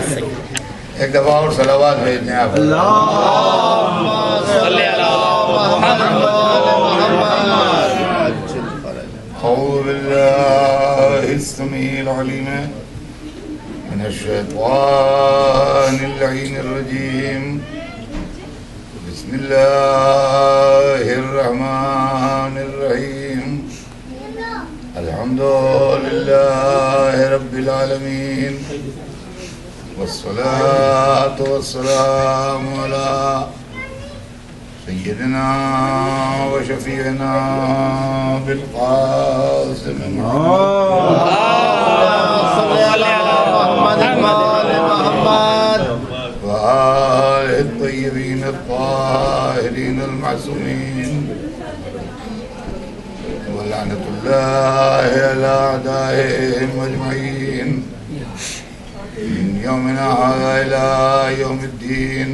ایک دفعہ اور صلوات بھیج دیں آپ. اعوذ باللہ السمیع العلیم من الشیطان اللعین الرجیم. بسم اللہ الرحمن الرحیم. الحمد للہ رب العالمین والصلاة والسلام علی سیدنا و شفیعنا بالقاسم وآلہ الطیبین الطاہرین المعصومین ولعنة اللہ علی اعدائهم اجمعین من یومنا هذا الى یوم الدین.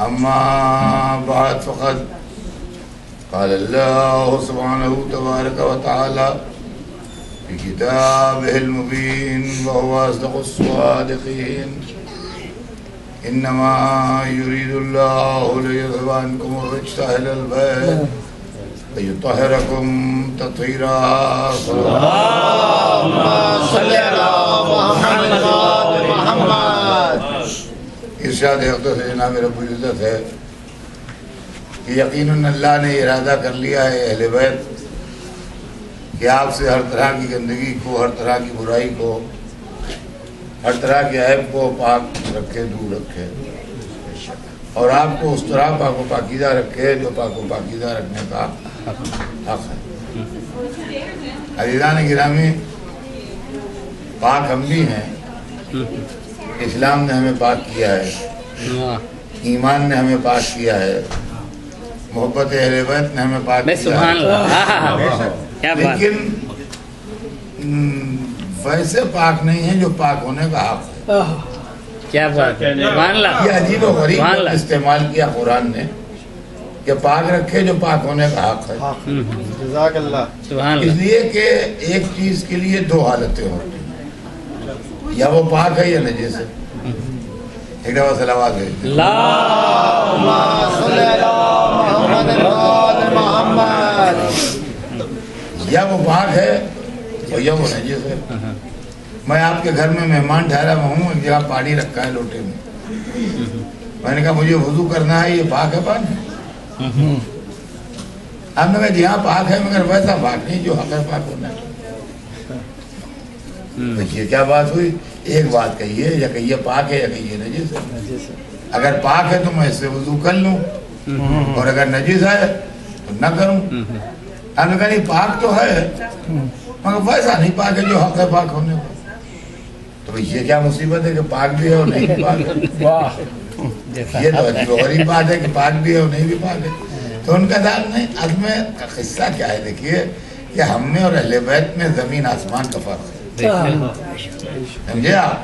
اما بعد فقد قال اللہ سبحانہ تبارک و تعالی في كتابه المبين وهو أصدق الصادقين. إنما يريد الله ليذهب عنكم الرجس أهل البيت ويطهركم تطهيرا. اللهم صل على محمد. ارشاد اقدس جناب رب العزت ہے کہ یقیناً اللہ نے ارادہ کر لیا ہے اہل بیت کہ آپ سے ہر طرح کی گندگی کو، ہر طرح کی برائی کو، ہر طرح کے عیب کو پاک رکھے، دور رکھے، اور آپ کو اس طرح پاک و پاکیزہ رکھے جو پاک و پاکیزہ رکھنے کا حق ہے. عزیزان گرامی، پاک ہم بھی ہیں. اسلام نے ہمیں پاک کیا ہے، ایمان نے ہمیں پاک کیا ہے، محبت اہل بیت نے ہمیں پاک کیا ہے. لیکن ویسے پاک نہیں ہے جو پاک ہونے کا حق ہے. کیا بات ہے، یہ عجیب و غریب استعمال کیا قرآن نے کہ پاک رکھے جو پاک ہونے کا حق ہے. جزاک اللہ. اس لیے کہ ایک چیز کے لیے دو حالتیں ہوتی ہیں، یا وہ پاک ہے یا نجس ہے. ایک دفعہ صلوات ہے اللہم صلی علی محمد. یا وہ پاک ہے اور یا وہ نجس ہے. میں آپ کے گھر میں مہمان ٹھہرا ہوا ہوں، ایک جگہ پانی رکھا ہے لوٹے میں. میں نے کہا مجھے وضو کرنا ہے، یہ پاک ہے پانی؟ آپ نے کہا جی ہاں پاک ہے، مگر ویسا پاک نہیں جو حق ہے پاک ہونا ہے. یہ کیا بات ہوئی؟ ایک بات کہیے، یا کہیے پاک ہے یا کہیے نجس ہے. اگر پاک ہے تو میں اس سے وضو کر لوں، اور اگر نجس ہے تو نہ کروں. آپ نے کہا نہیں پاک تو ہے مگر ویسا نہیں پاک ہے جو حق ہے پاک ہونے کو. تو یہ کیا مصیبت ہے کہ پاک بھی ہے اور نہیں بھی پاک ہے؟ یہ تو عجیب و غریب بات ہے کہ پاک بھی ہے اور نہیں بھی پاک ہے. تو ان کا دار نہیں. عزم کا قصہ کیا ہے؟ دیکھیے کہ ہم میں اور اہل بیت میں زمین آسمان کا فرق ہے. سمجھے آپ؟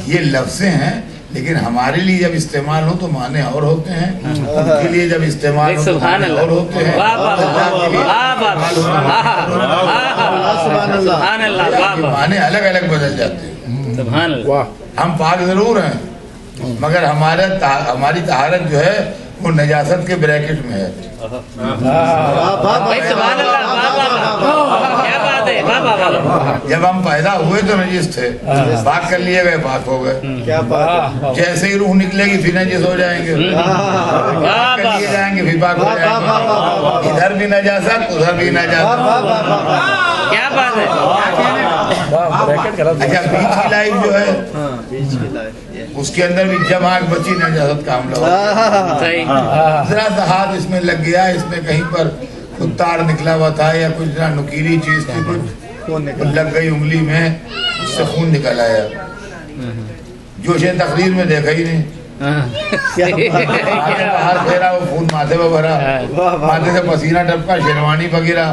یہ لفظیں ہیں لیکن ہمارے لیے جب استعمال ہو تو معنی اور ہوتے ہیں، ان کے لیے جب استعمال ہو تو معنی اور ہوتے ہیں. معنی الگ الگ بدل جاتے ہیں. ہم پاک ضرور ہیں مگر ہماری طہارت جو ہے وہ نجاست کے بریکٹ میں ہے. جب ہم پیدا ہوئے تو نجس تھے، پاک کر لیے گئے پاک ہو گئے. جیسے ہی روح نکلے گی پھر نجس ہو جائیں گے، پاک کر لیے جائیں گے پھر پاک ہو جائیں گے. ادھر بھی نجاست ادھر بھی نجاست. کیا بات ہے. اچھا بیچ کی لائف جو ہے اس کے اندر بھی جب آنکھ بچی نجاست کا حملہ ہو، ذرا سا ہاتھ اس میں لگ گیا، اس میں کہیں پر کچھ تار نکلا ہوا تھا یا کچھ ذرا نکیلی چیز تھی، کچھ لگ گئی انگلی میں، اس سے خون نکل آیا. جوشے تقریر میں دیکھا ہی نہیں. باہر پھیرا وہ خون ماتھے پہ بھرا، ماتھے سے پسینہ ٹپکا، شیروانی پہ گرا.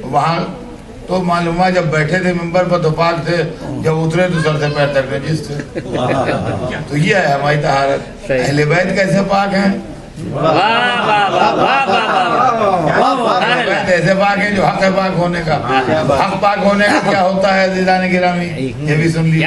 وہاں تو معلوم ہے جب بیٹھے تھے ممبر پر تو پاک تھے، جب اترے تو سر سے پیر تک نجس تھے. تو یہ ہے ہماری طہارت. اہل بیت کیسے پاک ہیں؟ ایسے پاک ہیں جو حق ہے پاک ہونے کا. حق پاک ہونے کا کیا ہوتا ہے عزیزان گرامی؟ یہ بھی سن لیجیے.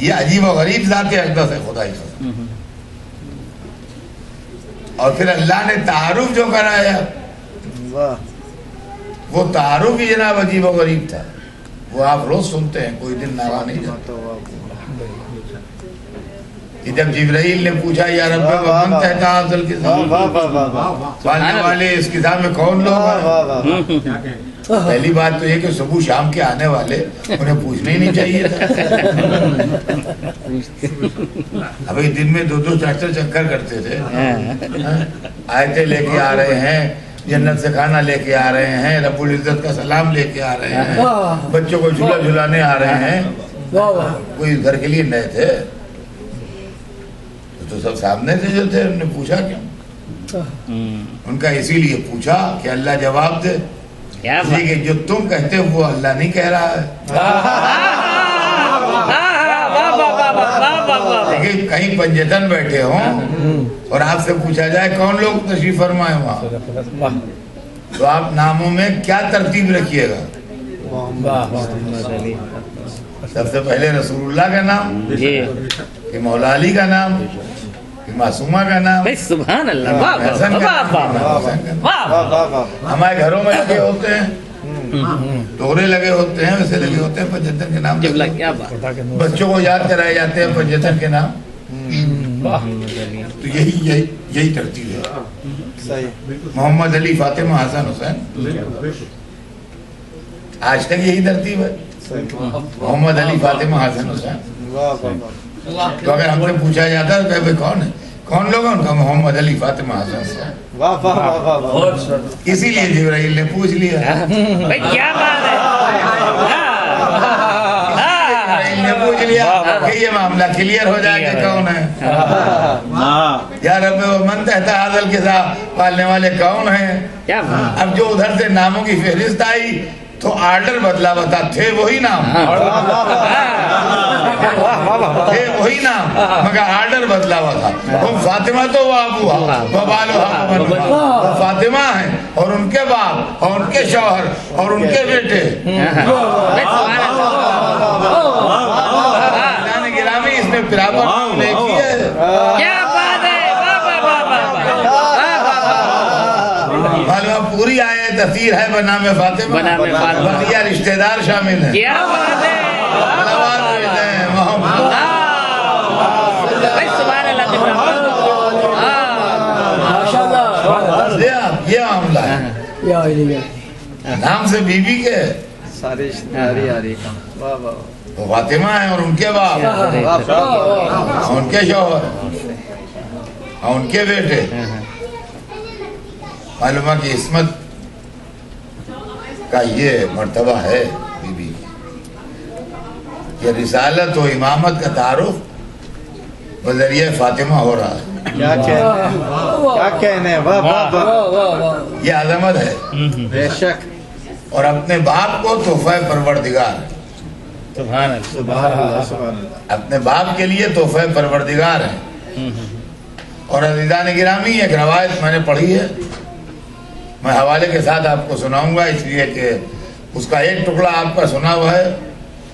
یہ عجیب و غریب ذات اقدس ہے خدا ہی خدا. اور پھر اللہ نے تعارف جو کرایا واہ وہ تعارف ہی جناب عجیب و غریب تھا. وہ آپ روز سنتے ہیں, کوئی دن نارا نہیں جاتا. کہ جب جبرائیل نے پوچھا یا رب ومن تحت هذا الكتاب, واہ واہ واہ واہ پالنے والے اس کتاب میں کون لوگ واہ ہیں؟ واہ واہ پہلی بات تو یہ کہ صبح شام کے آنے والے انہیں پوچھنا ہی نہیں چاہیے تھا. ابھی دن میں 2-2 4 چکر کرتے تھے. آیتیں لے کے آ رہے ہیں, جنت سے کھانا لے کے آ رہے ہیں, رب العزت کا سلام لے کے آ رہے ہیں, بچوں کو جھولا جھلانے آ رہے ہیں. کوئی گھر کے لیے نئے تھے تو سب سامنے سے جو تھے, انہوں نے پوچھا کیوں؟ ان کا اسی لیے پوچھا کہ اللہ جواب دے. کیا اس لیے کہ جو تم کہتے ہو وہ اللہ نہیں کہہ رہا ہے. کہ کہیں پنجتن بیٹھے ہوں اور آپ سے پوچھا جائے کون لوگ تشریف فرمائے وہاں, تو آپ ناموں میں کیا ترتیب رکھیے گا؟ سب سے پہلے رسول اللہ کا نام, جی کہ مولا علی کا نام, کہ معصومہ کا نام, بھائی سبحان اللہ, واہ حسن کا واہ نام, واہ حسین کا نام. واہ واہ واہ واہ ہمارے گھروں میں لگے ہوتے ہیں, ٹورے لگے ہوتے ہیں, ویسے لگے ہوتے ہیں پنجتن کے نام. جبلا کیا بات, بچوں کو یاد کرائے جاتے ہیں پنجتن کے نام. تو یہی ترتیب ہے. صحیح محمد علی, فاطمہ, حسن, حسین, آج تک یہی ترتیب ہے. محمد علی, فاطمہ, حسن, حسین. واہ واہ واہ تو اگر ہم سے پوچھا جاتا ہے کہ کون ہے, کون لوگ ہیں, ان کا محمد علی, فاطمہ, حسن, حسین. واہ واہ واہ واہ اسی لیے جبرائیل نے پوچھ لیا. بھائی کیا بات ہے, جبرائیل نے پوچھ لیا کہ یہ معاملہ کلیئر ہو جائے کہ کون ہے. یا رب ومن تحت هذا الكتاب, پالنے والے کون ہیں. کیا بات, اب جو ادھر سے ناموں کی فہرست آئی تو آرڈر بدلا ہوا تھا, تھے وہی نام, تھے وہی نام, مگر آرڈر بدلا ہوا تھا. وہ فاطمہ تو وہ ابوہا وہ بالوہا وہ فاطمہ ہیں, اور ان کے باپ اور ان کے شوہر اور ان کے بیٹے. اللہ گرامی اس نے برابر الیکھ کیا ہے. کیا بات ہے, واہ واہ واہ واہ, معلوم پوری آیت تفسیر ہے بنام فاطمہ, بنام فاطمہ. بقیہ رشتہ دار شامل ہیں. کیا بات ہے, صلوات بھیجتے ہیں محمد. بھائی سبحان اللہ, یہ معاملہ ہے. نام سے بی بی کے ساری رشتہ آ رہی. واہ واہ وہ فاطمہ ہیں, اور ان کے باپ اور ان کے شوہر اور ان کے بیٹے. معلوم ہے کہ عصمت کا یہ مرتبہ ہے بی بی کی, یہ رسالت و امامت کا تعارف بذریعہ فاطمہ ہو رہا ہے. کیا کہنے, واہ واہ واہ یہ عظمت ہے. بے شک اور اپنے باپ کو تحفہ پروردگار, سبحان اللہ, سبحان اللہ سبحان اللہ. اپنے باپ کے لیے تحفہ پروردگار ہیں. اور عزیزان گرامی, ایک روایت میں نے پڑھی ہے, میں حوالے کے ساتھ آپ کو سناؤں گا, اس لیے کہ اس کا ایک ٹکڑا آپ کا سنا ہوا ہے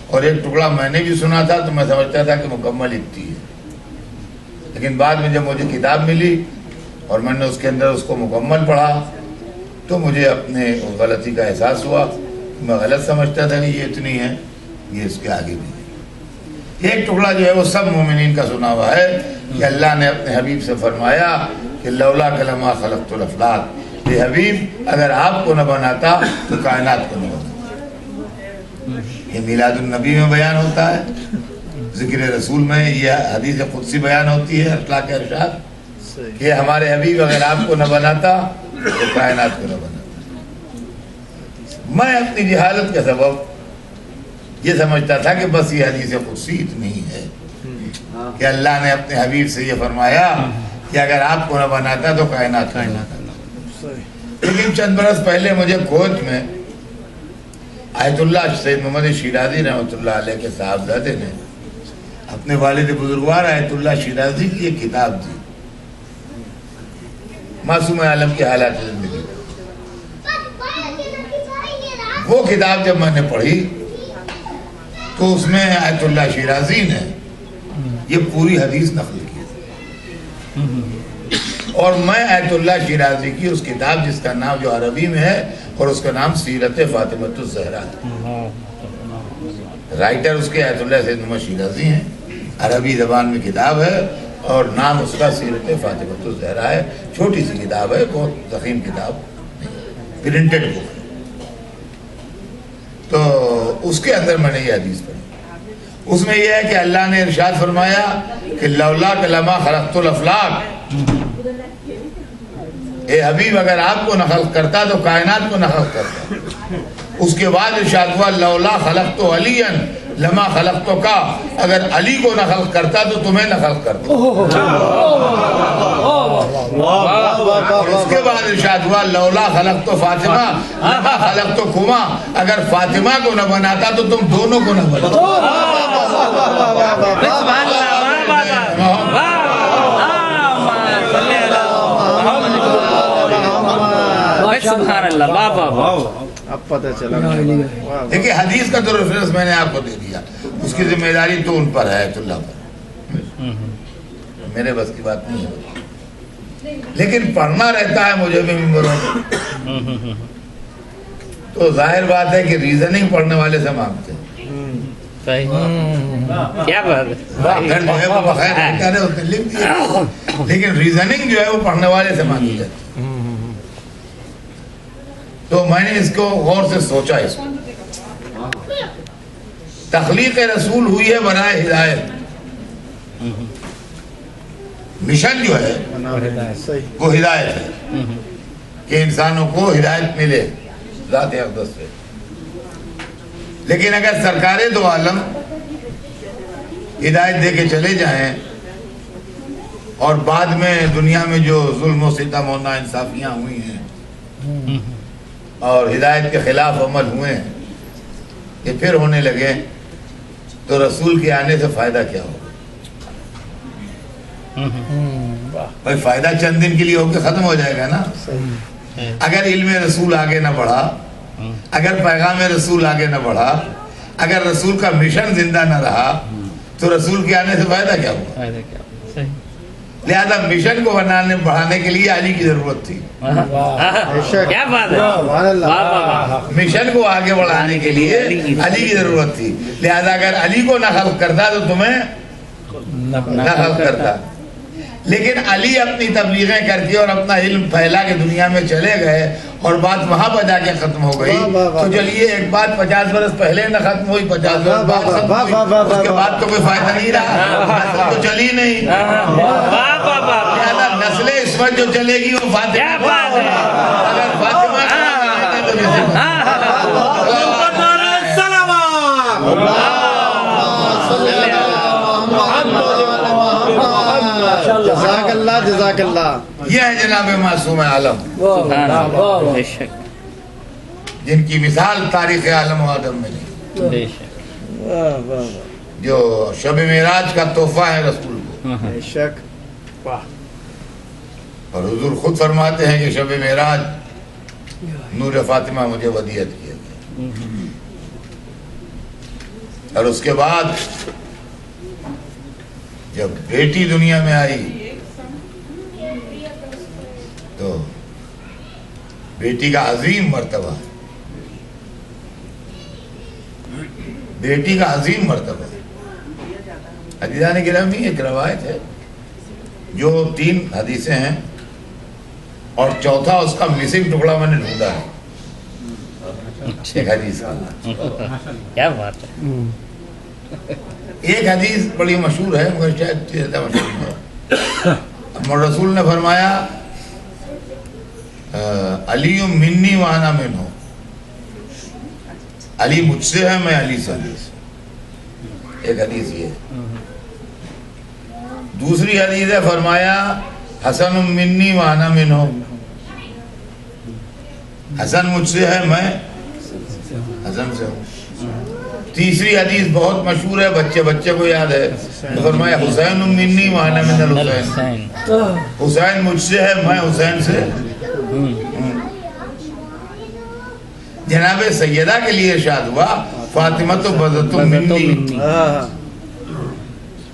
اور ایک ٹکڑا میں نے بھی سنا تھا, تو میں سمجھتا تھا کہ مکمل اتنی ہے. لیکن بعد میں جب مجھے کتاب ملی اور میں نے اس کے اندر اس کو مکمل پڑھا, تو مجھے اپنے اس غلطی کا احساس ہوا. میں غلط سمجھتا تھا کہ یہ اتنی ہے, یہ اس کے آگے بھی نہیں. ایک ٹکڑا جو ہے وہ سب مومنین کا سنا ہوا ہے کہ اللہ نے اپنے حبیب سے فرمایا کہ لولا کلمہ خلقت الافلاک, یہ حبیب اگر آپ کو نہ بناتا تو کائنات کو نہ بناتا. یہ میلاد النبی میں بیان ہوتا ہے, ذکر رسول میں یہ حدیث قدسی بیان ہوتی ہے, اخلاق ارشاد, کہ ہمارے حبیب اگر آپ کو نہ بناتا تو کائنات کو نہ بناتا. میں اپنی جہالت کے سبب یہ سمجھتا تھا کہ بس یہ حدیث قدسی اتنی ہی ہے کہ اللہ نے اپنے حبیب سے یہ فرمایا کہ اگر آپ کو نہ بناتا تو کائنات کو نہ بناتا. لیکن چند برس پہلے مجھے کوچ میں آیت اللہ سید محمد شیرازی رحمۃ اللہ علیہ کے صاحبزادے نے اپنے والد بزرگوار آیت اللہ شیرازی کی ایک کتاب دی, معصوم عالم کے حالات زندگی. وہ کتاب جب میں نے پڑھی تو اس میں آیت اللہ شیرازی نے یہ پوری حدیث نقل کی. اور میں آیت اللہ شیرازی کی اس کتاب جس کا نام جو عربی میں ہے اور اس کا نام سیرت فاطمۃ الزہرا ہے. رائٹر اس کے آیت اللہ سید محمد شیرازی ہیں. عربی زبان میں کتاب ہے اور نام اس کا سیرت فاطمۃ الزہرا ہے. چھوٹی سی کتاب ہے, بہت ضخیم کتاب, پرنٹڈ بک. تو اس کے اندر میں نے یہ حدیث پڑھی. اس میں یہ ہے کہ اللہ نے ارشاد فرمایا کہ لولا لما خلقت الافلاق, اے حبیب اگر آپ کو نہ خلق کرتا تو کائنات کو نہ خلق کرتا. اس کے بعد ارشاد ہوا لولا خلقت علیا لما خلقت کا, اگر علی کو نہ خلق کرتا تو تمہیں نہ خلق کرتا. اور اس کے بعد ارشاد ہوا لولا خلقت فاطمہ لما خلقت کما, اگر فاطمہ کو نہ بناتا تو تم دونوں کو نہ بناتا. سبحان اللہ. اب پتہ چلا. دیکھیں حدیث کا تو ریفرنس میں نے آپ کو دے دیا, اس کی ذمہ داری تو ان پر ہے, آیت اللہ پر, میرے بس کی بات نہیں ہے. لیکن پڑھنا رہتا ہے مجھے بھی ممبروں میں, تو ظاہر بات ہے کہ ریزننگ پڑھنے والے سے مانگتے ہیں. کیا بات ہے, لیکن ریزننگ جو ہے وہ پڑھنے والے سے مانگی جاتی. تو میں نے اس کو غور سے سوچا. اس کو تخلیق رسول ہوئی ہے برائے ہدایت. مشن جو ہے وہ ہدایت ہے کہ انسانوں کو ہدایت ملے ذات اقدس سے. لیکن اگر سرکار دو عالم ہدایت دے کے چلے جائیں اور بعد میں دنیا میں جو ظلم و ستم و ناانصافیاں ہوئی ہیں اور ہدایت کے خلاف عمل ہوئے ہیں, یہ پھر ہونے لگے, تو رسول کے آنے سے فائدہ کیا ہوگا؟ بھائی فائدہ چند دن کے لیے ہو کے ختم ہو جائے گا نا. اگر علم رسول آگے نہ بڑھا, اگر پیغام رسول آگے نہ بڑھا, اگر رسول کا مشن زندہ نہ رہا, تو رسول کے آنے سے فائدہ کیا ہوگا؟ لہذا مشن کو بڑھانے کے لیے علی کی ضرورت تھی. کیا بات ہے, مشن کو آگے بڑھانے کے لیے علی کی ضرورت تھی. لہذا اگر علی کو نہ خلق کرتا تو تمہیں نہ خلق کرتا. لیکن علی اپنی تبلیغیں کر کے اور اپنا علم پھیلا کے دنیا میں چلے گئے اور بات وہاں پر جا کے ختم ہو گئی. تو چلیے ایک بات 50 برس پہلے نہ ختم ہوئی, 50 برس بعد ختم ہوئی, اس کے بعد تو کوئی فائدہ نہیں رہا, نسل تو چلی نہیں. لہذا نسل عصمت جو چلے گی وہ فاطمہ. اگر فاطمہ جزاک اللہ جزاک اللہ. یہ ہے جناب معصوم عالم جن کی مثال تاریخ عالم و آدم میں نہیں, جو شب معراج کا تحفہ ہے رسول کو. بے شک. اور حضور خود فرماتے ہیں کہ شب معراج نور فاطمہ مجھے ودیعت کیا گیا. اور اس کے بعد جب بیٹی دنیا میں آئی تو بیٹی کا عظیم مرتبہ, بیٹی کا عظیم مرتبہ. عزیزان گرامی ایک روایت ہے جو 3 حدیثیں ہیں اور چوتھا اس کا مسنگ ٹکڑا میں نے ڈھونڈا ہے. ایک حدیث کا کیا بات ہے. ایک حدیث بڑی مشہور ہے مگر شاید زیادہ مشہور ہے. رسول نے فرمایا علی منی وانا منہ, علی مجھ سے ہے میں علی سے. ایک حدیث یہ ہے. دوسری حدیث ہے فرمایا حسن منی وانا منہ, حسن مجھ سے ہے میں حسن سے ہوں. تیسری حدیث بہت مشہور ہے, بچے بچے کو یاد ہے, فرمایا حسین منی وانا من الحسین, حسین مجھ سے ہے میں حسین سے. جناب سیدہ کے لیے ارشاد ہوا فاطمہ تو بذت منی,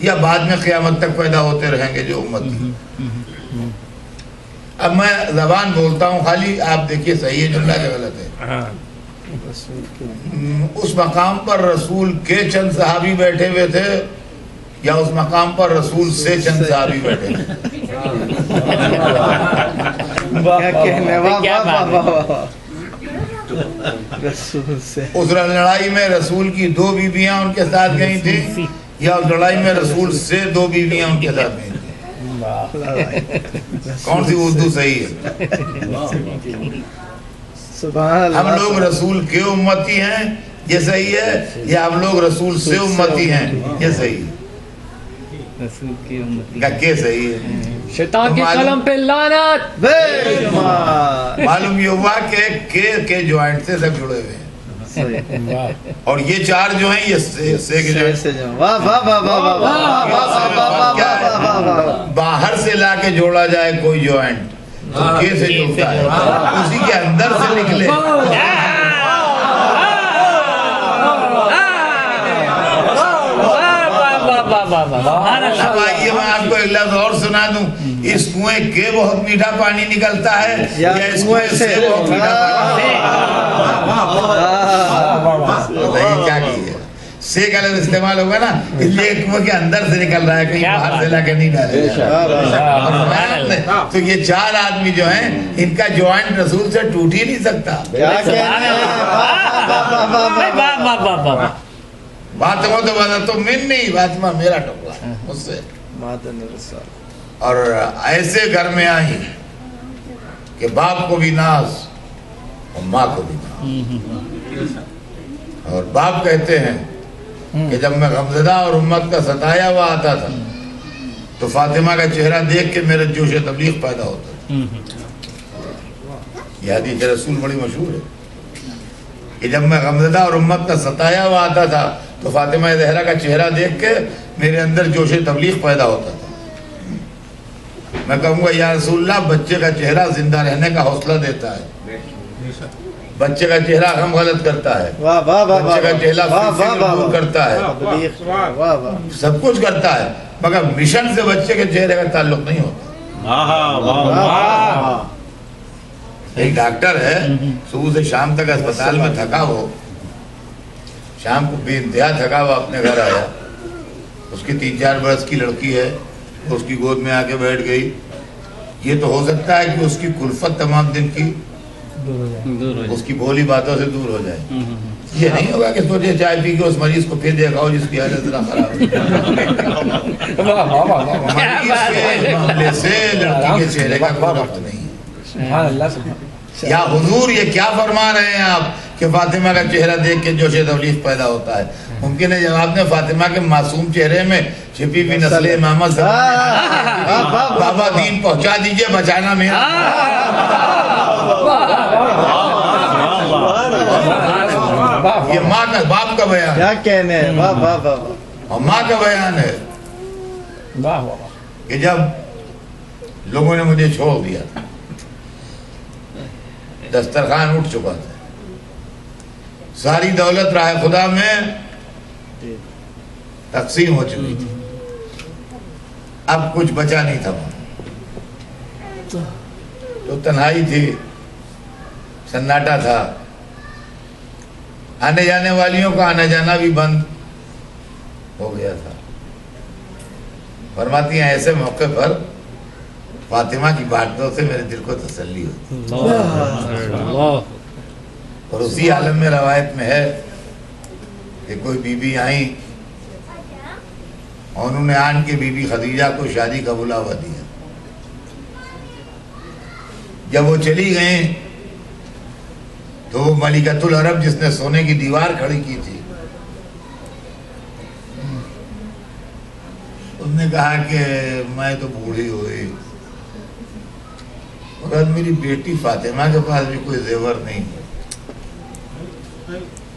یا بعد میں قیامت تک پیدا ہوتے رہیں گے جو امتی. اب میں زبان بولتا ہوں خالی، آپ دیکھیے صحیح ہے جملہ کہ غلط ہے. اس مقام پر رسول کے چند صحابی بیٹھے ہوئے تھے یا اس مقام پر رسول سے چند صحابی بیٹھے تھے؟ کیا کہنے، واہ کیا واہ بات واہ ہے. واہ. رسول سے اس لڑائی میں رسول کی 2 بیویاں ان کے ساتھ گئی تھیں یا اس لڑائی میں رسول سے 2 بیویاں ان کے ساتھ گئی تھیں؟ کون سی اردو صحیح ہے؟ سبحان اللہ. ہم لوگ رسول کے امتی ہیں یہ صحیح ہے یا ہم لوگ رسول سے امتی ہیں یہ صحیح ہے؟ رسول کی امتی. کہ صحیح ہے. شیطان کی قلم پہ لعنت. بے ایمان. معلوم یہ ہوا کہ کے جوائنٹ سے سب جڑے ہوئے ہیں صحیح. اور یہ 4 جو ہیں یہ سے کے جوائنٹ سے جو واہ واہ واہ واہ واہ واہ واہ واہ واہ واہ واہ. باہر سے لا کے جوڑا جائے کوئی جوائنٹ تو کے سے جڑتا ہے، اسی کے اندر سے نکلے. اب آئیے میں آپ کو ایک لفظ اور سنا دوں، اس کنویں کے بہت میٹھا پانی نکلتا ہے یا اس کنویں سے بہت میٹھا پانی؟ کیا کیے سے کا لفظ استعمال ہوگا نا، اس لیے کنویں کے اندر سے نکل رہا ہے، کہیں باہر سے لا کے نہیں ڈالے. تو یہ 4 آدمی جو ہیں ان کا جوائنٹ رسول سے ٹوٹ ہی نہیں سکتا. فاطمہ تو بات تو من نہیں، فاطمہ میرا ٹکڑا مجھ سے. اور ایسے گھر میں آئی کہ باپ کو بھی ناز اور ماں کو بھی ناز. اور باپ کہتے ہیں کہ جب میں غمزدہ اور امت کا ستایا ہوا آتا تھا تو فاطمہ کا چہرہ دیکھ کے میرا جوش تبلیغ پیدا ہوتا تھا. یہ حدیث رسول بڑی مشہور ہے کہ جب میں غمزدہ اور امت کا ستایا ہوا آتا تھا تو فاطمہ زہرا کا چہرہ دیکھ کے میرے اندر جوش تبلیغ پیدا ہوتا تھا. میں کہوں گا یا رسول اللہ، بچے کا چہرہ زندہ رہنے کا حوصلہ دیتا ہے، بچے کا چہرہ غم غلط کرتا ہے، بچے کا چہرہ فکر دور کرتا ہے، سب کچھ کرتا ہے، مگر مشن سے بچے کے چہرے کا تعلق نہیں ہوتا. ایک ڈاکٹر ہے، صبح سے شام تک اسپتال میں تھکا ہو، شام کو بے انتہا تھکا ہوا اپنے گھر آیا، اس کی 3-4 برس کی لڑکی ہے، اس کی گود میں آ کے بیٹھ گئی. یہ تو ہو سکتا ہے کہ اس کی کلفت تمام دن کی اس کی بولی باتوں سے دور ہو جائے. یہ نہیں ہوگا کہ سوچے چائے پی کے اس مریض کو پھر دیکھاؤ جس کی حالت ذرا خراب ہے. مریض کے معاملے سے لڑکی کے چہرے کا کوئی ربط نہیں ہے. یا حضور یہ کیا فرما رہے ہیں آپ کہ فاطمہ کا چہرہ دیکھ کے جوش تبلیغ پیدا ہوتا ہے؟ ممکن ہے جواب نے فاطمہ کے معصوم چہرے میں چھپی بھی نسل امامت بابا دین پہنچا دیجئے، بچانا میرا. یہ ماں کا باپ کا بیان کیا کہنے، واہ واہ واہ. اور ماں کا بیان ہے کہ جب لوگوں نے مجھے چھوڑ دیا، دسترخوان اٹھ چکا تھا، ساری دولت راہ خدا میں تقسیم ہو چکی تھی، اب کچھ بچا نہیں تھا. تو تنہائی تھی، سناٹا تھا، آنے جانے والیوں کا آنا جانا بھی بند ہو گیا تھا. فرماتی ہیں ایسے موقع پر فاطمہ کی باتوں سے میرے دل کو تسلی ہوتی. اور اسی عالم میں روایت میں ہے کہ کوئی بی بی آئیں اور انہوں نے آن کے بی بی خدیجہ کو شادی کا بلاوا دیا. جب وہ چلی گئیں تو وہ ملکۃ العرب جس نے سونے کی دیوار کھڑی کی تھی، اس نے کہا کہ میں تو بوڑھی ہوئی اور میری بیٹی فاطمہ کے پاس بھی کوئی زیور نہیں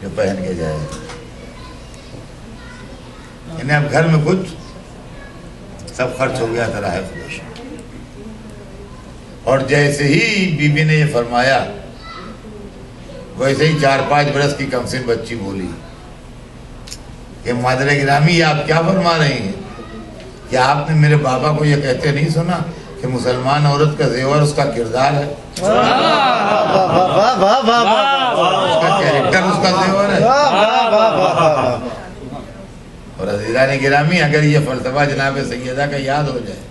جو پہن کے جائے، انہیں اب گھر میں کچھ سب خرچ ہو گیا تھا راہ خدا. اور جیسے ہی بی بی نے یہ فرمایا ویسے ہی 4-5 برس کی کم سن بچی بولی کہ مادر گرامی آپ کیا فرما رہی ہیں؟ کیا آپ نے میرے بابا کو یہ کہتے نہیں سنا کہ مسلمان عورت کا زیور اس کا کردار ہے، واہ واہ واہ واہ واہ اس کا کیریکٹر اس کا زیور ہے؟ واہ واہ واہ. اور عزیزان گرامی اگر یہ فلسفہ جناب سیدہ کا یاد ہو جائے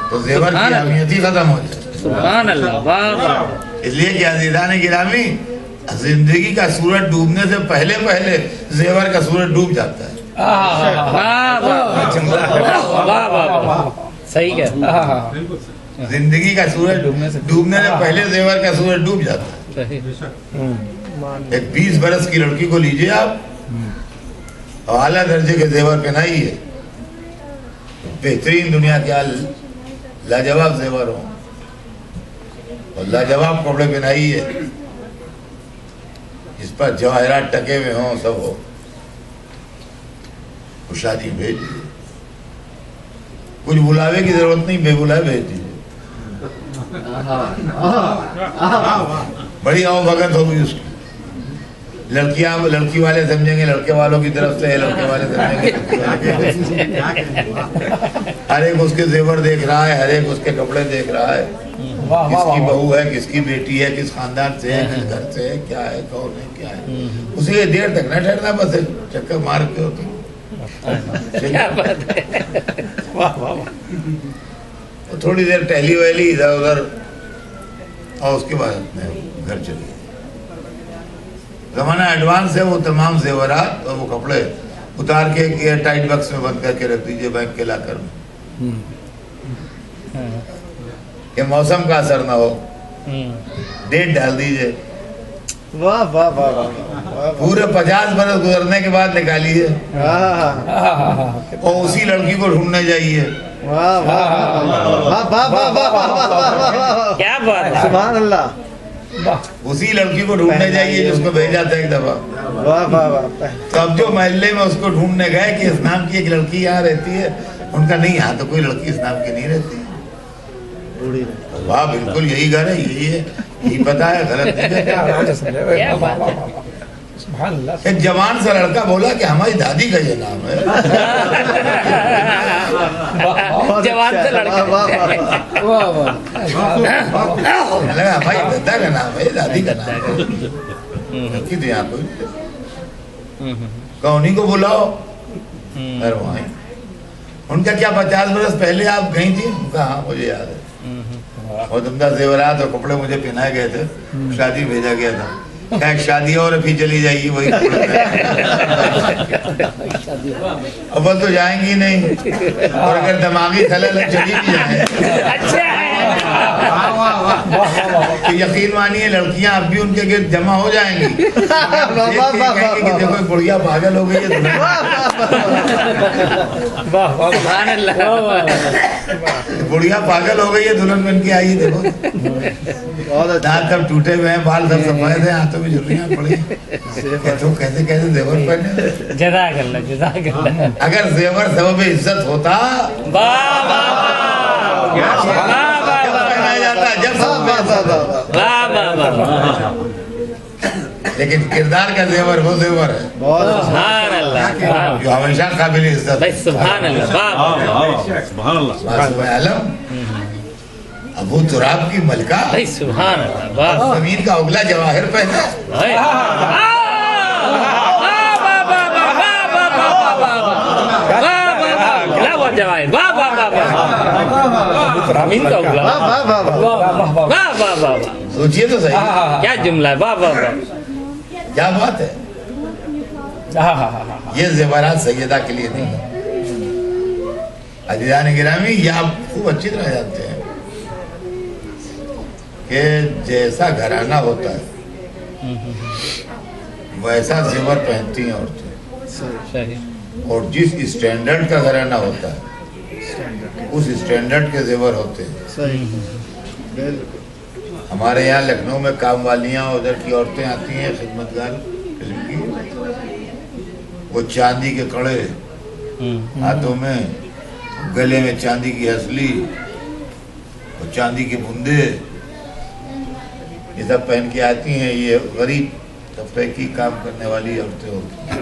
تو زیور کی اہمیت ہی ختم ہو جائے. سبحان اللہ. واہ واہ. اس لیے کہ عزیزان گرامی زندگی کا سورج ڈوبنے سے پہلے پہلے زیور کا سورج ڈوب جاتا ہے. واہ واہ واہ واہ. صحیح ہے. زندگی کا سورج ڈوبنے سے پہلے زیور کا سورج ڈوب جاتا ہے. ایک 20 برس کی لڑکی کو لیجئے آپ اور اعلیٰ درجے کے زیور پہنائیے، بہترین دنیا کے لاجواب زیور ہوں اور لاجواب کپڑے پہنائیے جس پر جواہرات ٹکے ہوئے ہوں، سب ہو، شادی بھیج دیجیے. کچھ بلاوے کی ضرورت نہیں، بے بلائے بھیج دیجیے. بڑی آؤ بھگت ہوگی اس کی. لڑکی والے سمجھیں گے لڑکے والوں کی طرف سے، لڑکے والے سمجھیں گے ہر ایک اس کے زیور دیکھ رہا ہے، ہر ایک اس کے کپڑے دیکھ رہا ہے، کس کی بہو ہے، کس کی بیٹی ہے، کس خاندان سے ہے، کس گھر سے ہے، کیا ہے، کون ہے، کیا ہے. اسی لیے دیر تک نہ ٹھہرنا، بس چکر مار کے ہوتے. کیا بات ہے. تھوڑی دیر ٹہلی ویلی ادھر ادھر اور اس کے بعد اپنے گھر چلی. زمانہ ایڈوانس ہے، وہ تمام زیورات اور وہ کپڑے اتار کے ایک ایئر ٹائٹ باکس میں بند کر کے رکھ دیجئے بینک کے لاکر میں کہ موسم کا اثر نہ ہو. ڈیٹ ڈال دیجئے. واہ واہ واہ واہ. پورے 50 برس گزرنے کے بعد نکالیے اور اسی لڑکی کو ڈھونڈنے جائیے. واہ واہ واہ واہ واہ واہ. کیا بات ہے. سبحان اللہ. اسی لڑکی کو ڈھونڈنے جائیے جس کو بھیجا تھا ایک دفعہ. واہ واہ واہ. تو اب جو محلے میں اس کو ڈھونڈنے گئے کہ اس نام کی ایک لڑکی یہاں رہتی ہے، ان کا نہیں، یہاں تو کوئی لڑکی اس نام کی نہیں رہتی. واہ بالکل یہی گھر ہے، یہی ہے، یہی پتا ہے، غلط نہیں ہے. کیا بات ہے. ایک جوان سا لڑکا بولا کہ ہماری دادی کا یہ نام ہے. جوان سے لڑکا. لگا ہماری دادا کا نام ہے، دادی کا نام ہے. لڑکی تو یہاں کوئی کہونی کو بلاؤ. وہاں ان کا کیا 50 برس پہلے آپ گئی تھی؟ ان کا ہاں مجھے یاد ہے. اور عمدہ زیورات اور کپڑے مجھے پہنائے گئے تھے، شادی بھیجا گیا تھا. ایک شادی اور ابھی چلی جائے گی وہی اب تو جائیں گی نہیں. اور اگر دماغی خلل چلی بھی جائیں تو یقین مانیے لڑکیاں اب بھی ان کے گرد جمع ہو جائیں گی. دیکھو بڑھیا پاگل ہو گئی ہے. بڑھیا پاگل ہو گئی ہے، دلہن بن کے آئی. دیکھو دانت سب ٹوٹے ہوئے ہیں، بال سب سفید ہیں، ہاتھوں میں جھریاں پڑی ہیں. تو کیسے کیسے زیور پہنے. جزاک اللہ جزاک اللہ. اگر زیور سبب عزت ہوتا پہنایا جاتا جب لیکن کردار کا زیور وہ زیور ہے سبحان اللہ. جو ہمیشہ قابل عزت. سبحان اللہ. سبحان اللہ. عالم ابو تراب کی ملکہ سبحان اللہ. زمین کا اگلا جواہر پہنا. سوچئے تو صحیح کیا جملہ ہے. واہ واہ واہ. کیا بات ہے. یہ زیورات سیدہ کے لیے نہیں ہے. عزیزان گرامی یہ آپ خوب اچھی طرح جانتے ہیں کہ جیسا گھرانہ ہوتا ہے ویسا زیور پہنتی ہیں عورتیں. اور جس اسٹینڈرڈ کا گھرانہ ہوتا ہے اس اسٹینڈرڈ کے زیور ہوتے ہیں. ہمارے یہاں لکھنؤ میں کام والیاں ادھر کی عورتیں آتی ہیں خدمتگار قسم کی، وہ چاندی کے کڑے ہاتھوں میں، گلے میں چاندی کی ہسلی اور چاندی کے بندے، یہ سب پہن کے آتی ہیں. یہ غریب طبقے کی کام کرنے والی عورتیں ہوتی ہیں.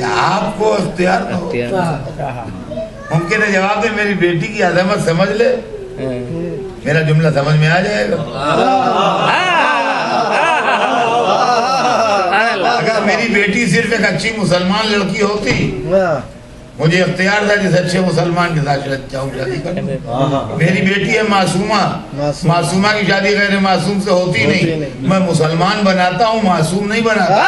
کہ آپ کو اختیار نہ ہو. ممکن ہے جواب دے میری بیٹی کی عظمت سمجھ لے, میرا جملہ سمجھ میں آ جائے گا. اگر میری بیٹی صرف ایک اچھی مسلمان لڑکی ہوتی, مجھے اختیار تھا جس اچھے مسلمان کے ساتھ شادی کرنے. میری بیٹی ہے معصومہ, معصومہ کی شادی غیر معصوم سے ہوتی نہیں. میں مسلمان بناتا ہوں, معصوم نہیں بناتا.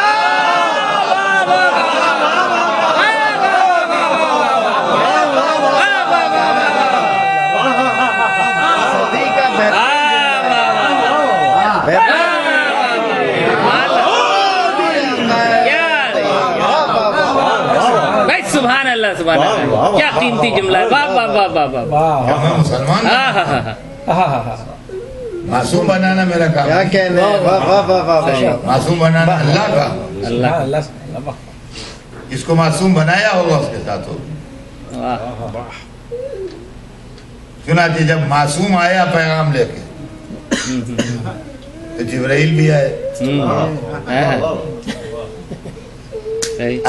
سبحان اللہ, سبحان اللہ, کیا قیمتی جملہ ہے. واہ واہ واہ واہ واہ. کیا میں مسلمان معصوم بنانا میرا کام, کیا کہنے, واہ واہ واہ واہ. معصوم بنانا اللہ کا. اللہ جس کو معصوم بنایا ہوگا اس کے ساتھ ہوگا. چنانچہ جب معصوم آیا پیغام لے کے تو جبرائیل بھی آئے.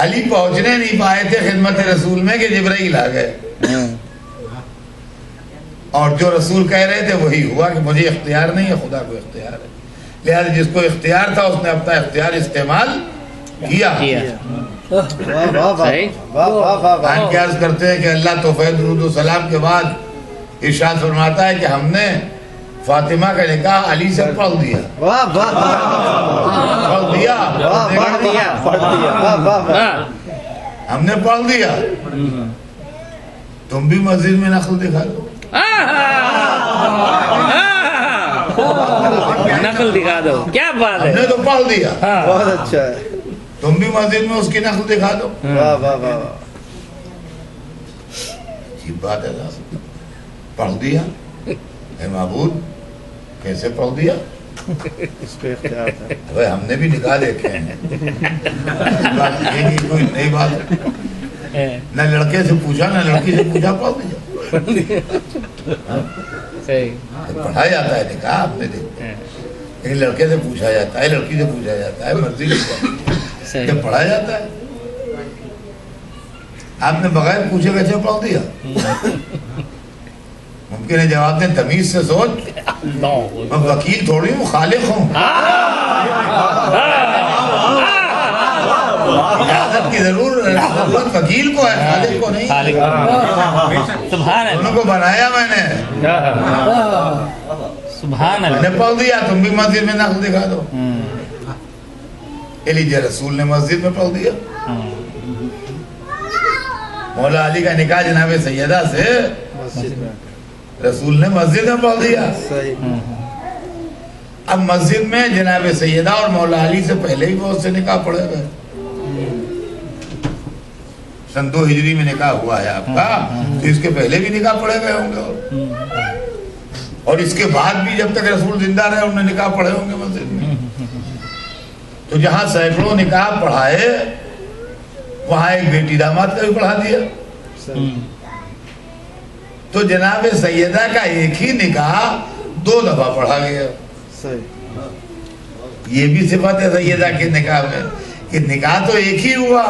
علی پہنچنے نہیں پائے تھے خدمت رسول میں کہ جبرائیل آ گئے, اور جو رسول کہہ رہے تھے وہی ہوا کہ مجھے اختیار نہیں ہے, خدا کو اختیار ہے. لہذا جس کو اختیار تھا اس نے اپنا اختیار استعمال کیا. ہم کیا عرض کرتے ہیں کہ اللہ توفیق درود و سلام کے بعد ارشاد فرماتا ہے کہ ہم نے فاطمہ کا نکاح علی سے پڑھ دیا. ہم نے پڑھ دیا. تم بھی مسجد میں نقل دکھا دو, نقل دکھا دو. کیا بات ہے, ہم نے تو پڑھ دیا, بہت اچھا ہے. تم بھی مسجد میں اس کی نقل دکھا دو. واہ واہ واہ. عجیب بات ہے, پڑھ دیا. اے معبود کیسے پڑھ دیا؟ اس پہ اختیار تھا. بھائی ہم نے بھی نکاح دیکھے ہیں, یہ نہیں کوئی نئی بات. نہ لڑکے سے پوچھا نہ لڑکی سے پوچھا, پڑھ دیا. پڑھا جاتا ہے نکاح آپ نے دیکھا, لیکن لڑکے سے پوچھا جاتا ہے, لڑکی سے پوچھا جاتا ہے, مرضی سے جب پڑھا جاتا ہے. آپ نے بغیر پوچھے کیسے پڑھ دیا؟ ممکن ہے جواب دیں تمیز سے سوچ, میں وکیل تھوڑی ہوں, خالق ہوں. اجازت کی ضرورت وکیل کو ہے, خالق کو نہیں. دونوں کو بنایا میں نے. میں نے پڑھ دیا, تم بھی مسجد میں نقل دکھا دو. لیجیے رسول نے مسجد میں پڑھ دیا. مولا علی کا نکاح جناب سیدہ سے رسول نے مسجد میں پڑھ دیا. اب مسجد میں جناب سیدہ اور مولا علی سے پہلے ہی بہت سے نکاح پڑھے گئے. سن 2 ہجری میں نکاح ہوا ہے آپ کا, تو اس کے پہلے بھی نکاح پڑھے گئے ہوں گے, اور اس کے بعد بھی جب تک رسول زندہ رہے انہوں نے نکاح پڑھے ہوں گے مسجد میں. تو جہاں سینکڑوں نکاح پڑھائے وہاں ایک بیٹی داماد کا بھی پڑھا دیا. تو جناب سیدہ کا ایک ہی نکاح 2 دفعہ پڑھا گیا. یہ بھی صفت ہے سیدہ کے نکاح میں کہ نکاح تو ایک ہی ہوا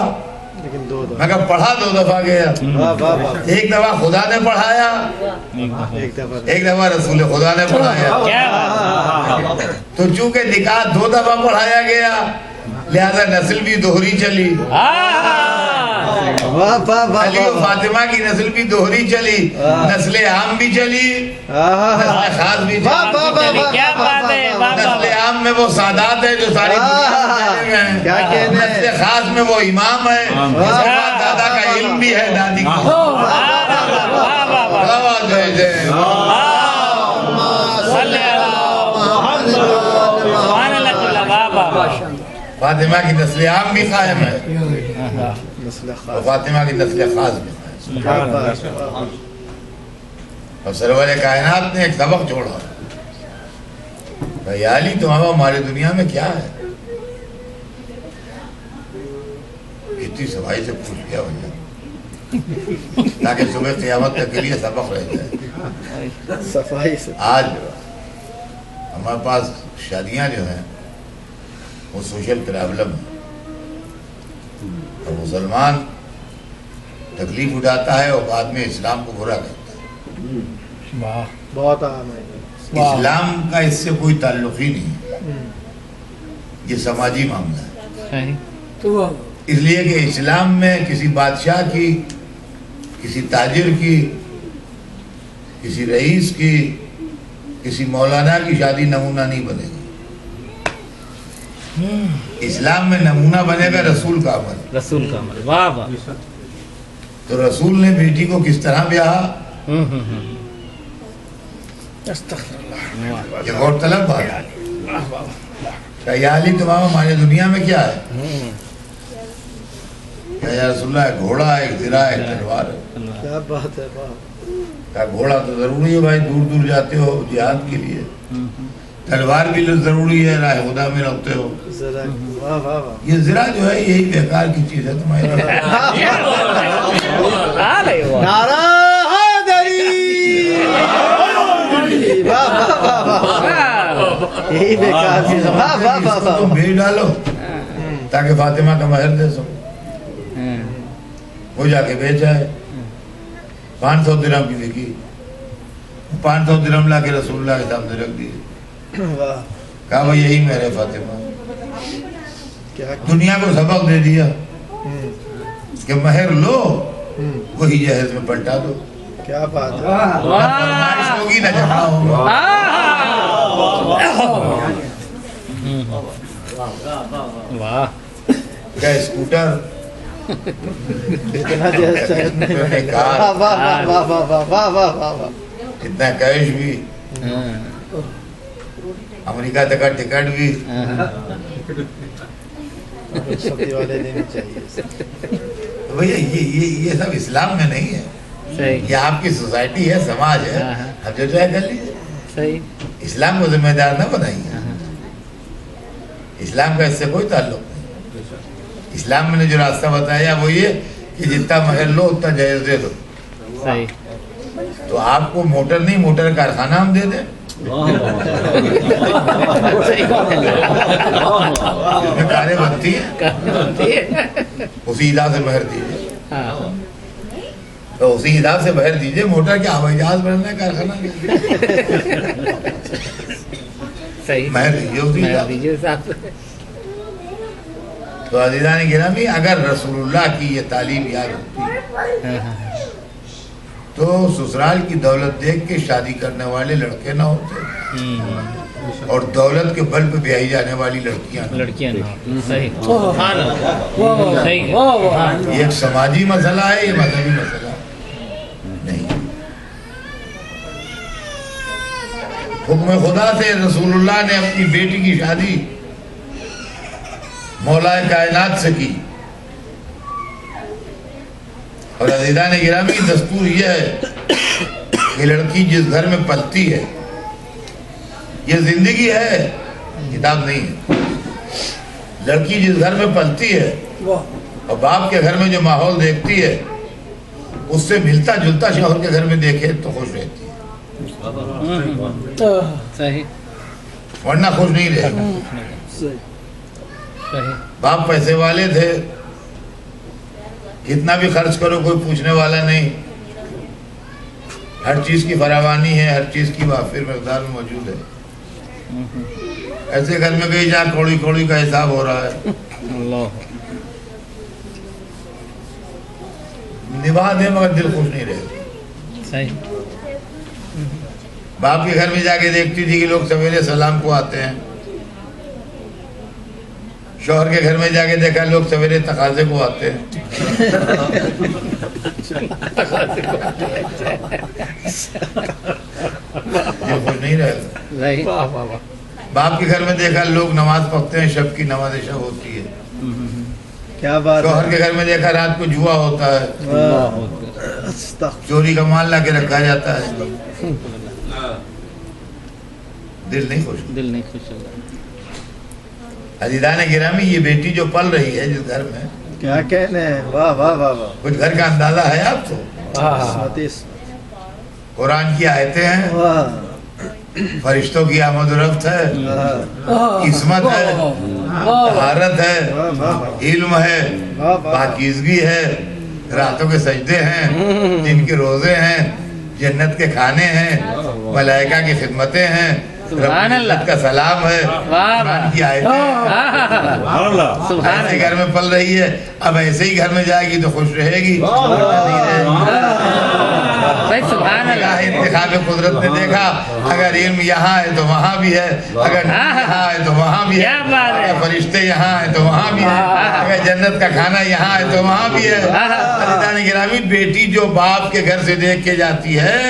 مگر پڑھا 2 دفعہ گیا. ایک دفعہ خدا نے پڑھایا, ایک دفعہ رسول خدا نے پڑھایا. تو چونکہ نکاح 2 دفعہ پڑھایا گیا لہذا نسل بھی دوہری چلی. علی و فاطمہ کی نسل بھی دوہری چلی, نسل عام بھی چلی, نسل خاص بھی چلی. نسل عام میں وہ سادات ہے جو ساری دنیا میں, نسل خاص میں وہ امام ہے جس کے بعد دادا کا علم بھی ہے, دادی کا. فاطمہ کی نسل عام بھی قائم ہے اور فاطمہ کی نسل خاص بھی قائم ہے. اور سرور کائنات نے ایک سبق چھوڑا, بھائی علی تمہارا ہماری دنیا میں کیا ہے؟ اتنی صفائی سے پوچھ گیا بھیا تاکہ صبح قیامت تک کے لیے سبق رہ جائے. صفائی سے آج ہمارے پاس شادیاں جو ہیں وہ سوشل پرابلم ہے. اور مسلمان تکلیف اٹھاتا ہے اور بعد میں اسلام کو برا کہتا ہے. بہت عام ہے. اسلام کا اس سے کوئی تعلق ہی نہیں. یہ سماجی معاملہ ہے. اس لیے کہ اسلام میں کسی بادشاہ کی، کسی تاجر کی، کسی رئیس کی، کسی مولانا کی شادی نمونہ نہیں بنے گی. اسلام میں نمونہ بنے گا رسول کا عمل. رسول کا عمل. واہ واہ. تو رسول نے بیٹی کو کس طرح بیاہا، یہ غور طلب بات ہے. یا علی تمام ہماری دنیا میں کیا ہے؟ یا رسول اللہ ایک گھوڑا ہے، ایک زرہ ہے، ایک تلوار ہے. کیا بات ہے. کہا گھوڑا تو ضروری ہے بھائی، دور دور جاتے ہو جہاد کے لیے. تلوار بھی ضروری ہے، راہ خدا میں رکھتے ہو. یہ زرہ جو ہے یہی بیکار کی چیز ہے تمہاری. نعرہ حیدری. یہی بیکار چیز. تم بھیج ڈالو تاکہ فاطمہ کا مہر دے سکو. وہ جا کے بیچا ہے، 500 درہم کی بکی. 500 درہم لا کے رسول اللہ کے سامنے رکھ دیے. کہا بھائی یہی میرے فاطمہ. دنیا کو سبق دے دیا کہ مہر لو، وہی جہیز میں پلٹا دو. کیا بات ہے. فرمائش ہوگی نہ جھگڑا ہوگا. واہ. کیا اسکوٹر، اتنا جہیز شاید نہیں بنے گا. کار، واہ واہ واہ واہ واہ واہ واہ واہ. اتنا کیش بھی، امریکہ تک کا ٹکٹ بھی. سبزی والے دینے چاہیے. بھیا یہ سب اسلام میں نہیں ہے. صحیح. یہ آپ کی سوسائٹی ہے، سماج ہے. اب جو چاہے کر لیجیے. صحیح. اسلام کو ذمہ دار نہ بنائیے. اسلام کا اس سے کوئی تعلق نہیں. اسلام میں نے جو راستہ بتایا وہ یہ کہ جتنا مہر لو اتنا جہیز دے دو. صحیح. تو آپ کو موٹر نہیں، موٹر کارخانہ ہم دے دیں جس میں کاریں بنتی ہیں، اسی حساب سے مہر دیجیے. تو اسی حساب سے مہر دیجیے. موٹر کے ہوائی جہاز بننا ہے، کارخانہ صحیح. مہر دیجیے اسی حساب سے. تو عزیزان گرامی، اگر رسول اللہ کی یہ تعلیم یاد ہوتی تو سسرال کی دولت دیکھ کے شادی کرنے والے لڑکے نہ ہوتے اور دولت کے بل پہ بیائی جانے والی لڑکیاں نہ. صحیح. صحیح. یہ ایک سماجی مسئلہ ہے، یہ مذہبی مسئلہ نہیں. حکم خدا سے رسول اللہ نے اپنی بیٹی کی شادی مولا کائنات سے کی. اور عزیزان گرامی، دستور یہ ہے کہ لڑکی جس گھر میں پلتی ہے، یہ زندگی ہے، کتاب نہیں ہے. لڑکی جس گھر میں پلتی ہے اور باپ کے گھر میں جو ماحول دیکھتی ہے اس سے ملتا جلتا شوہر کے گھر میں دیکھے تو خوش رہتی ہے، صحیح. ورنہ خوش نہیں رہے گا. باپ پیسے والے تھے، کتنا بھی خرچ کرو کوئی پوچھنے والا نہیں، ہر چیز کی فراوانی ہے، ہر چیز کی وافر مقدار میں موجود ہے. ایسے گھر میں گئی جہاں کوڑی کوڑی کا حساب ہو رہا ہے. نبھا دے مگر دل خوش نہیں رہے. صحیح. باپ کے گھر میں جا کے دیکھتی تھی کہ لوگ سویرے سلام کو آتے ہیں. شوہر کے گھر میں جا کے دیکھا لوگ سویرے تقاضے کو آتے ہیں. یہ خوش نہیں رہے گا. باپ کے گھر میں دیکھا لوگ نماز پڑھتے ہیں، شب کی نماز شب ہوتی ہے. کیا بات. شوہر کے گھر میں دیکھا رات کو جوا ہوتا ہے، چوری کا مال لا کے رکھا جاتا ہے. دل نہیں خوش. دل نہیں خوش ہوگا. عزیزان گرامی، یہ بیٹی جو پل رہی ہے جس گھر میں، کیا کہنے ہیں. واہ واہ واہ واہ. کچھ گھر کا اندازہ ہے آپ کو؟ قرآن کی آیتیں ہیں، فرشتوں کی آمد و رفت ہے، قسمت ہے. طہارت ہے, علم ہے, پاکیزگی ہے, راتوں کے سجدے ہیں, دن کے روزے ہیں, جنت کے کھانے ہیں, ملائکہ کی خدمتیں ہیں, سبحان رب اللہ العزت کا سلام ہے, قرآن کی آیتیں ہیں. ایسے گھر میں پل رہی ہے, اب ایسے ہی گھر میں جائے گی تو خوش رہے گی. سبحان اللہ. انتخاب قدرت نے دیکھا, اگر علم یہاں ہے تو وہاں بھی ہے, اگر یہاں ہے تو وہاں بھی ہے, اگر فرشتے یہاں ہیں تو وہاں بھی ہے, اگر جنت کا کھانا یہاں ہے تو وہاں بھی ہے. عزیزان گرامی, بیٹی جو باپ کے گھر سے دیکھ کے جاتی ہے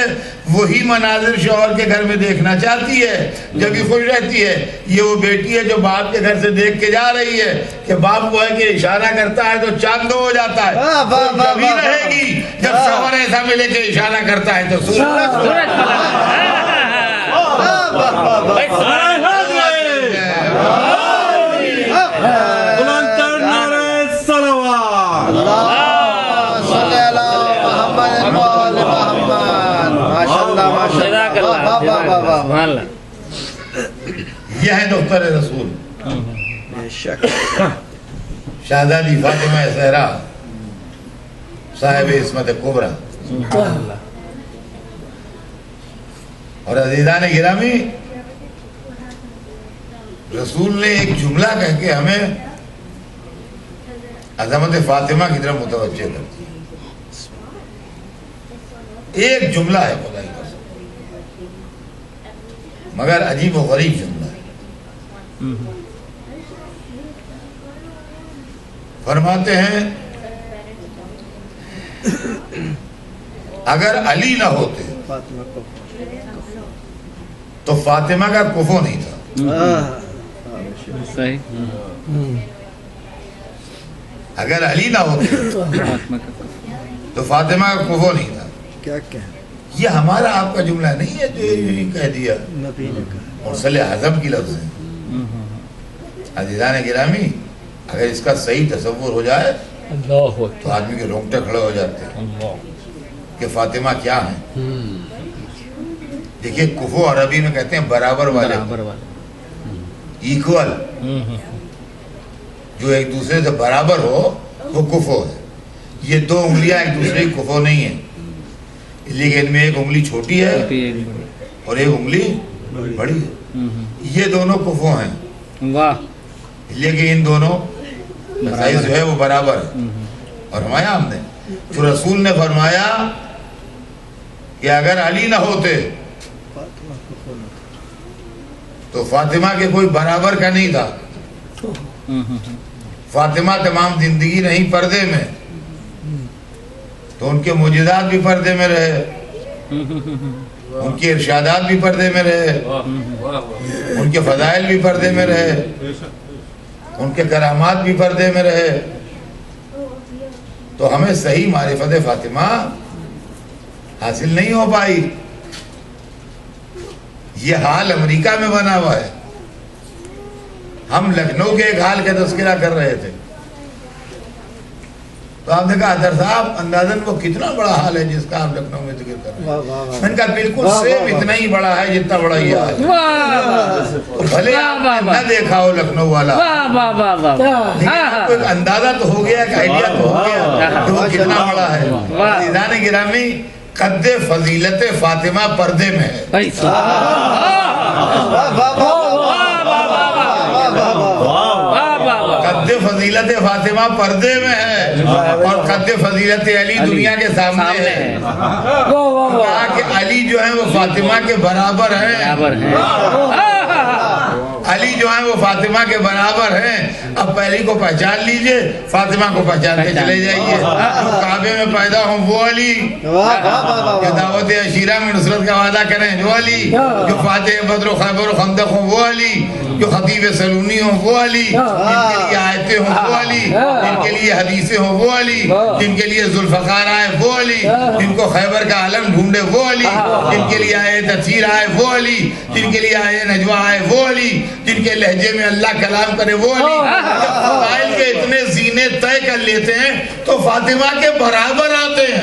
وہی مناظر شوہر کے گھر میں دیکھنا چاہتی ہے, جبھی خوش رہتی ہے. یہ وہ بیٹی ہے جو باپ کے گھر سے دیکھ کے جا رہی ہے کہ باپ کو ہے کہ اشارہ کرتا ہے تو چاند ہو جاتا ہے. کبھی رہے گی جب شوہر ایسا ملے کہ اشارہ کرتا ہے تو سورج یہ ہے دختر رسول شہزادی فاطمہ زہرا صاحب عصمت کبریٰ. اور عزیزان گرامی, رسول نے ایک جملہ کہہ کے ہمیں عظمت فاطمہ کی طرف متوجہ کر دیا. ایک جملہ ہے خدائی قسم, مگر عجیب و غریب جملہ ہے. فرماتے ہیں اگر علی نہ ہوتے تو فاطمہ کا کفو نہیں تھا. اگر علی نہ ہوتے تو فاطمہ کا کفو نہیں تھا. یہ ہمارا آپ کا جملہ نہیں ہے جو یہ کہہ دیا, مرسل اعظم کی لفظ ہے. عزیزان گرامی, اگر اس کا صحیح تصور ہو جائے تو آدمی کے رونگٹے کھڑے ہو جاتے ہیں کہ فاطمہ کیا ہیں. دیکھیے, کفو عربی میں کہتے ہیں برابر والے, ایکول, جو ایک دوسرے سے برابر ہو وہ کفو ہے. یہ دو انگلیاں ایک دوسرے کی کفو نہیں ہیں, لیکن ان میں ایک انگلی چھوٹی ہے اور ایک انگلی بڑی ہے. یہ دونوں کفو ہیں, لیکن ان دونوں سائز جو ہے وہ برابر ہے. اور فرمایا ہم نے, جو رسول نے فرمایا کہ اگر علی نہ ہوتے تو فاطمہ کے کوئی برابر کا نہیں تھا. فاطمہ تمام زندگی نہیں پردے میں, تو ان کے معجزات بھی پردے میں رہے, ان کے ارشادات بھی پردے میں رہے, ان کے فضائل بھی پردے میں رہے, ان کے کرامات بھی پردے میں رہے. تو ہمیں صحیح معرفت فاطمہ حاصل نہیں ہو پائی. یہ حال امریکہ میں بنا ہوا ہے. ہم لکھنؤ کے ایک حال کا تذکرہ کر رہے تھے تو آپ نے کہا حضر صاحب اندازاً وہ کتنا بڑا حال ہے جس کا آپ لکھنؤ میں ذکر کر رہے ہیں. میں نے کہا بالکل سیم اتنا ہی بڑا ہے جتنا بڑا یہ حال ہے. بھلے آپ نہ دیکھا ہو لکھنؤ والا, لیکن آپ کو ایک اندازہ تو ہو گیا, ایک آئیڈیا تو ہو گیا کہ وہ کتنا بڑا ہے. عزیزان گرامی, قد فضیلت فاطمہ پردے میں ہے. قد فضیلت فاطمہ پردے میں ہے, اور قد فضیلت علی دنیا کے سامنے ہے. کہا کہ علی جو ہے وہ فاطمہ کے برابر ہیں, علی جو ہیں وہ فاطمہ کے برابر ہیں. اب پہلی کو پہچان لیجئے, فاطمہ کو پہچانتے چلے جائیے. جو کعبے میں پیدا ہوں وہ علی, جو دعوت عشیرہ میں نصرت کا وعدہ کریں وہ علی, جو فاتح بدر و خیبر و خندق ہوں وہ علی, جو خطیب سلونی ہوں وہ علی, جن کے لیے آیتیں ہوں وہ علی, جن کے لیے حدیثیں ہوں وہ علی, جن کے لیے ذوالفقار آئے وہ علی, جن کو خیبر کا علم ڈھونڈے وہ علی, جن کے لیے آئے تطہیر آئے وہ علی, جن کے لیے آئے نجوہ آئے وہ علی, جن کے لہجے میں اللہ کلام کرے وہ علی. جب فضائل کے اتنے زینے طے کر لیتے ہیں تو فاطمہ کے برابر آتے ہیں.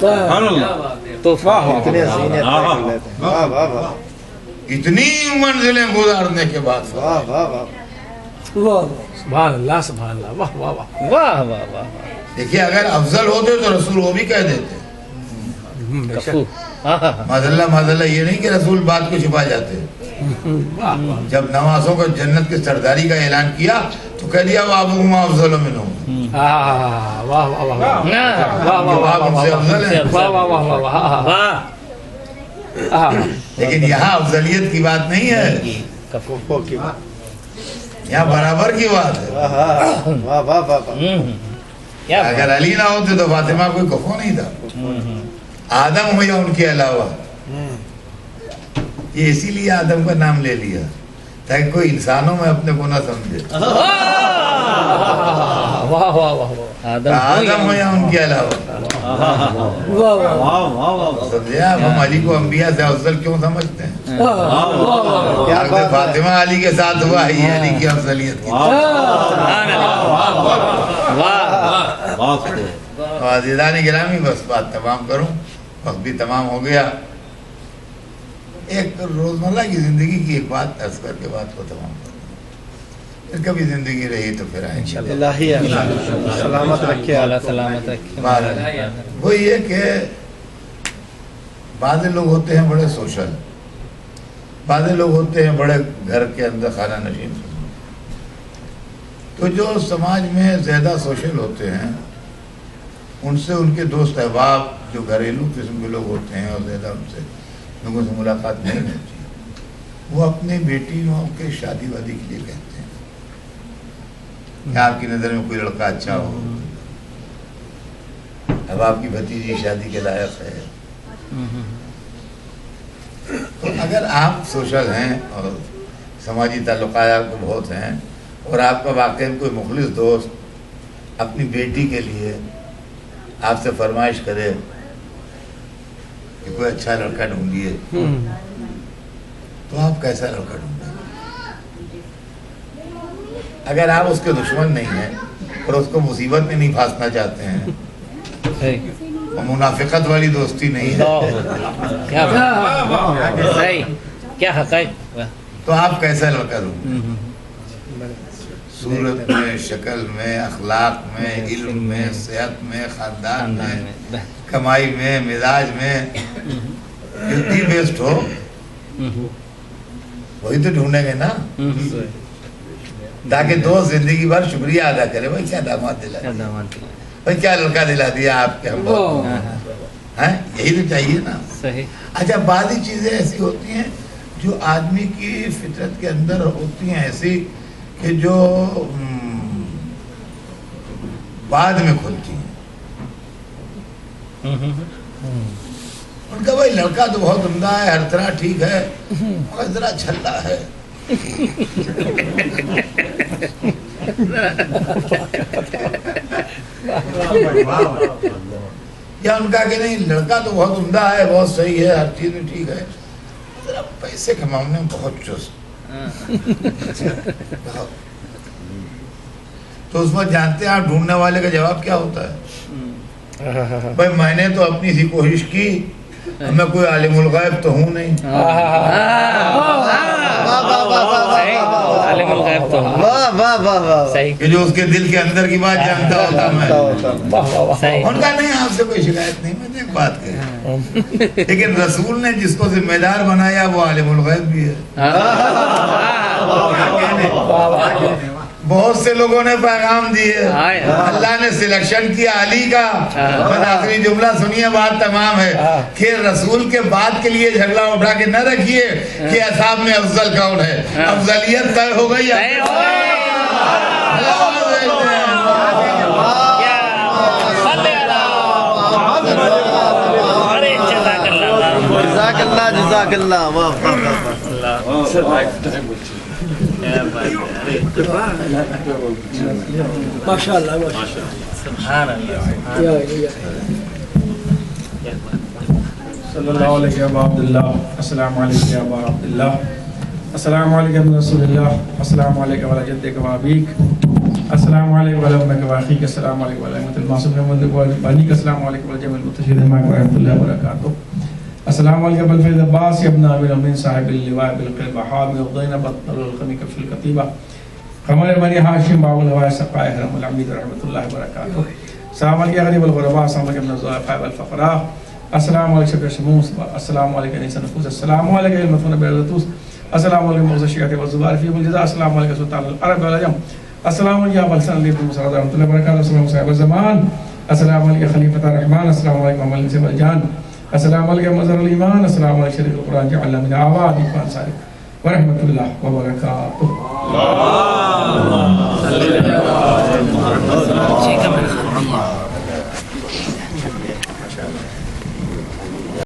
سبحان اللہ تو واہ اتنے حسین طے کر لیتے ہیں واہ واہ واہ اتنی منزلیں گزارنے کے بعد واہ واہ واہ سبحان اللہ سبحان اللہ واہ واہ واہ واہ واہ واہ دیکھیے اگر افضل ہوتے تو رسول وہ بھی کہہ دیتے کفو معذاللہ یہ نہیں کہ رسول بات کو چھپا جاتے. جب نوازوں کو جنت کی سرداری کا اعلان کیا تو کہہ دیا وَأَبُوهُمَا أَفْضَلُ مِنْهُمْ واہ واہ واہ واہ آپ ان سے افضل ہیں. واہ واہ واہ واہ واہ واہ لیکن یہاں افضلیت کی بات نہیں ہے, کفو کی بات یہاں برابر کی بات ہے. واہ واہ واہ واہ کیا اگر علی نہ ہوتے تو فاطمہ کوئی کفو نہیں تھا, آدم ہو یا ان کے علاوہ. یہ اسی لیے آدم کا نام لے لیا تاکہ کوئی انسانوں میں اپنے کو نہ سمجھے. واہ واہ واہ آدم ہو یا ان کے علاوہ. سمجھے آپ, ہم علی کو انبیاء سے افضل کیوں سمجھتے ہیں؟ اگر فاطمہ علی کے ساتھ ہوا ہے, یہ علی کی افضلیت کی. عزیزان گرامی, بس بات تمام کروں, وقت بھی تمام ہو گیا. ایک روزمرہ کی زندگی کی ایک بات عرض کر کے بات کو تمام کروں, پھر کبھی زندگی رہی تو پھر آئیں گے. الہی سلامت رکھے اللہ سلامت رکھے. وہ یہ کہ بعض لوگ ہوتے ہیں بڑے سوشل, بعض لوگ ہوتے ہیں بڑے گھر کے اندر خانہ نشین. تو جو سماج میں زیادہ سوشل ہوتے ہیں ان سے ان کے دوست احباب جو گھریلو قسم کے لوگ ہوتے ہیں اور زیادہ ان سے لوگوں سے ملاقات نہیں ہوتی, وہ اپنی بیٹیوں کے شادی وادی کے لیے کہتے ہیں کہ آپ کی نظر میں کوئی لڑکا اچھا ہو, اب آپ کی بھتیجی شادی کے لائق ہے. تو اگر آپ سوشل ہیں اور سماجی تعلقات آپ کو بہت ہیں اور آپ کا واقعی کوئی مخلص دوست اپنی بیٹی کے لیے آپ سے فرمائش کرے کہ کوئی اچھا لڑکا ڈھونڈیے, تو آپ کیسا لڑکا ڈھونڈیں؟ اگر آپ اس کے دشمن نہیں ہیں اور اس کو مصیبت میں نہیں پھانسنا چاہتے ہیں, اور منافقت والی دوستی نہیں ہے, کیا حقائق, تو آپ کیسا لڑکا ڈھونڈیں؟ صورت میں, شکل میں, اخلاق میں, علم میں, صحت میں, خاندان میں, کمائی میں, مزاج میں, جتنی بیسٹ ہو وہی تو ڈھونڈیں گے نا, تاکہ دوست زندگی بھر شکریہ ادا کرے, بھائی کیا داماد دلا دیا, بھائی کیا لڑکا دلا دیا آپ کے ہم, یہی تو چاہیے نا. اچھا, بعض چیزیں ایسی ہوتی ہیں جو آدمی کی فطرت کے اندر ہوتی ہیں ایسی کہ جو بعد میں کھلتی ہیں. ان کا بھائی لڑکا تو بہت عمدہ ہے, ہر طرح ٹھیک ہے, مگر ذرا چھلا ہے. یا ان کا کہ نہیں, لڑکا تو بہت عمدہ ہے, بہت صحیح ہے, ہر چیز میں ٹھیک ہے, ذرا پیسے کمانے میں بہت چست. تو اس وقت جانتے ہیں آپ ڈھونڈنے والے کا جواب کیا ہوتا ہے؟ بھائی میں نے تو اپنی سی کوشش کی, میں کوئی عالم الغیب تو ہوں نہیں. کہ جو اس کے دل کے اندر کی بات جانتا ہوتا میں. ان کا نہیں, آپ سے کوئی شکایت نہیں, میں نے ایک بات کہی, لیکن رسول نے جس کو ذمہ دار بنایا وہ عالم الغیب بھی ہے. بہت سے لوگوں نے پیغام دیے, اللہ نے سلیکشن کیا علی کا. بس آخری جملہ سنیے, بات تمام ہے کہ رسول کے بعد کے لیے جھگڑا اٹھا کے نہ رکھیے کہ اصحاب میں افضل کون ہے. افضلیت طے ہو گئی ہے. جزاک اللہ جزاک اللہ. ماشاء اللہ سبحان اللہ. صلی اللہ علیہ ابا عبداللہ, السلام علیکم ابا عبداللہ, السلام علیکم رسول اللہ, السلام علیکم وعلی جدک و ابیک. السلام علیکم ورحمۃ اللہ وبرکاتہ. السلام علیکم ورحمۃ اللہ وبرکاتہ. السلام علیکم ورحمۃ اللہ وبرکاتہ. السلام علیکم بالفیض عباس ابن ابی الامین صاحب اللواء بالقلب حامد الدین بطل القمی کفل القطیبہ قمر بنی ہاشم باب الہوائے سقائے حرم العمید رحمۃ اللہ وبرکاتہ. السلام علیکم غریب الغرباء. السلام علیکم الضعفاء والفقراء. السلام علیکم شفیع الشموس. السلام علیکم انیس النفوس. السلام علیکم المدفون بالرطوس. السلام علیکم مغز الشیعۃ والزبار فی الجزاء. السلام علیکم سلطان العرب والعجم. السلام علیکم ابو الحسن علی بن مسعود رحمۃ اللہ وبرکاتہ. السلام صاحب الزمان. السلام علیکم خلیفۃ الرحمن. السلام علیکم محمد سے الجان. السلام علیکم مظہر الایمان. السلام علیکم شریف القرآن جعلنا من اعوان اخوان صالح ورحمۃ اللہ وبرکاتہ. ٹھیک ہے.